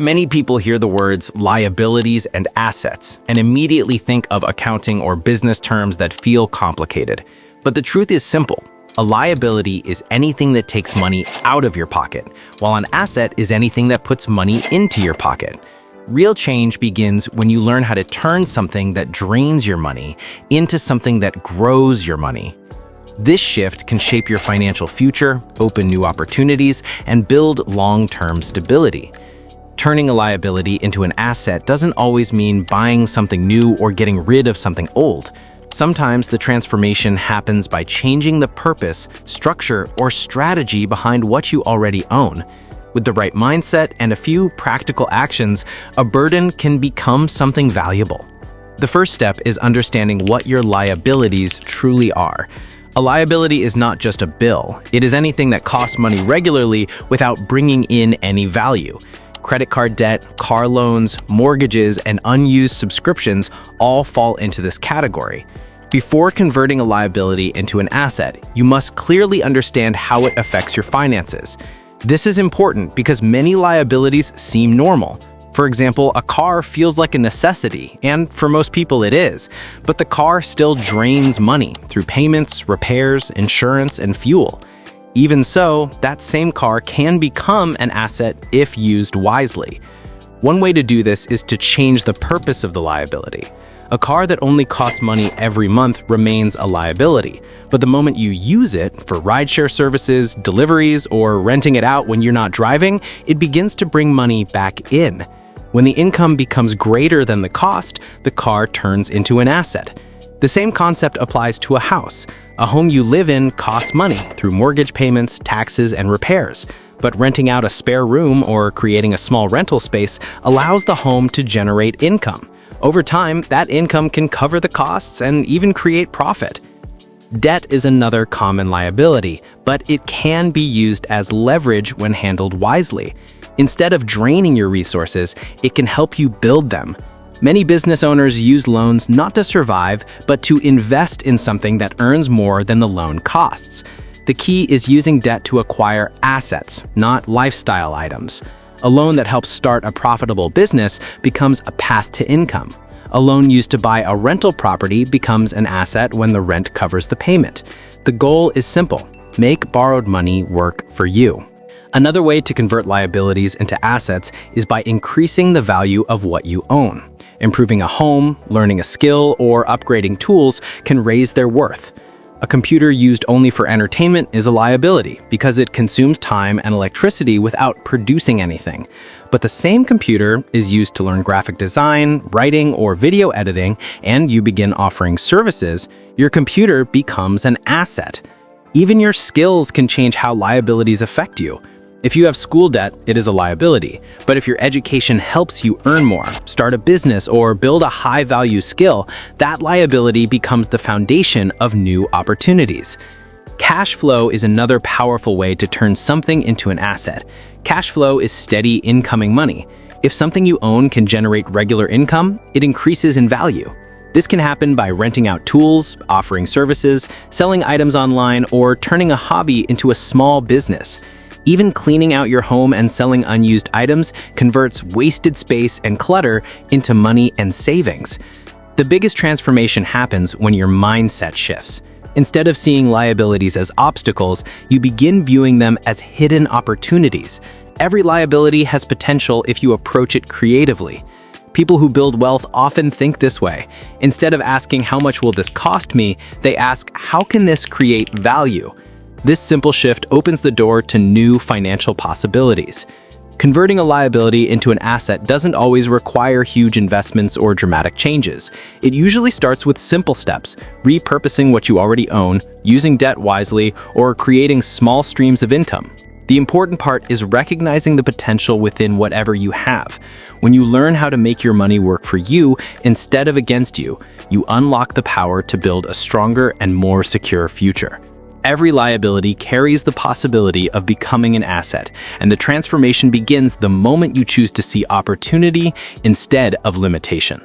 Many people hear the words liabilities and assets and immediately think of accounting or business terms that feel complicated. But the truth is simple. A liability is anything that takes money out of your pocket, while an asset is anything that puts money into your pocket. Real change begins when you learn how to turn something that drains your money into something that grows your money. This shift can shape your financial future, open new opportunities, and build long-term stability. Turning a liability into an asset doesn't always mean buying something new or getting rid of something old. Sometimes the transformation happens by changing the purpose, structure, or strategy behind what you already own. With the right mindset and a few practical actions, a burden can become something valuable. The first step is understanding what your liabilities truly are. A liability is not just a bill. It is anything that costs money regularly without bringing in any value. Credit card debt, car loans, mortgages, and unused subscriptions all fall into this category. Before converting a liability into an asset, you must clearly understand how it affects your finances. This is important because many liabilities seem normal. For example, a car feels like a necessity, and for most people it is, but the car still drains money through payments, repairs, insurance, and fuel. Even so, that same car can become an asset if used wisely. One way to do this is to change the purpose of the liability. A car that only costs money every month remains a liability, but the moment you use it for rideshare services, deliveries, or renting it out when you're not driving, it begins to bring money back in. When the income becomes greater than the cost, the car turns into an asset. The same concept applies to a house. A home you live in costs money through mortgage payments, taxes, and repairs. But renting out a spare room or creating a small rental space allows the home to generate income. Over time, that income can cover the costs and even create profit. Debt is another common liability, but it can be used as leverage when handled wisely. Instead of draining your resources, it can help you build them. Many business owners use loans not to survive, but to invest in something that earns more than the loan costs. The key is using debt to acquire assets, not lifestyle items. A loan that helps start a profitable business becomes a path to income. A loan used to buy a rental property becomes an asset when the rent covers the payment. The goal is simple: make borrowed money work for you. Another way to convert liabilities into assets is by increasing the value of what you own. Improving a home, learning a skill, or upgrading tools can raise their worth. A computer used only for entertainment is a liability because it consumes time and electricity without producing anything. But the same computer is used to learn graphic design, writing, or video editing, and you begin offering services, your computer becomes an asset. Even your skills can change how liabilities affect you. If you have school debt, it is a liability. But if your education helps you earn more, start a business, or build a high-value skill, that liability becomes the foundation of new opportunities. Cash flow is another powerful way to turn something into an asset. Cash flow is steady incoming money. If something you own can generate regular income, it increases in value. This can happen by renting out tools, offering services, selling items online, or turning a hobby into a small business. Even cleaning out your home and selling unused items converts wasted space and clutter into money and savings. The biggest transformation happens when your mindset shifts. Instead of seeing liabilities as obstacles, you begin viewing them as hidden opportunities. Every liability has potential if you approach it creatively. People who build wealth often think this way. Instead of asking, "How much will this cost me?" they ask, "How can this create value?" This simple shift opens the door to new financial possibilities. Converting a liability into an asset doesn't always require huge investments or dramatic changes. It usually starts with simple steps: repurposing what you already own, using debt wisely, or creating small streams of income. The important part is recognizing the potential within whatever you have. When you learn how to make your money work for you instead of against you, you unlock the power to build a stronger and more secure future. Every liability carries the possibility of becoming an asset, and the transformation begins the moment you choose to see opportunity instead of limitation.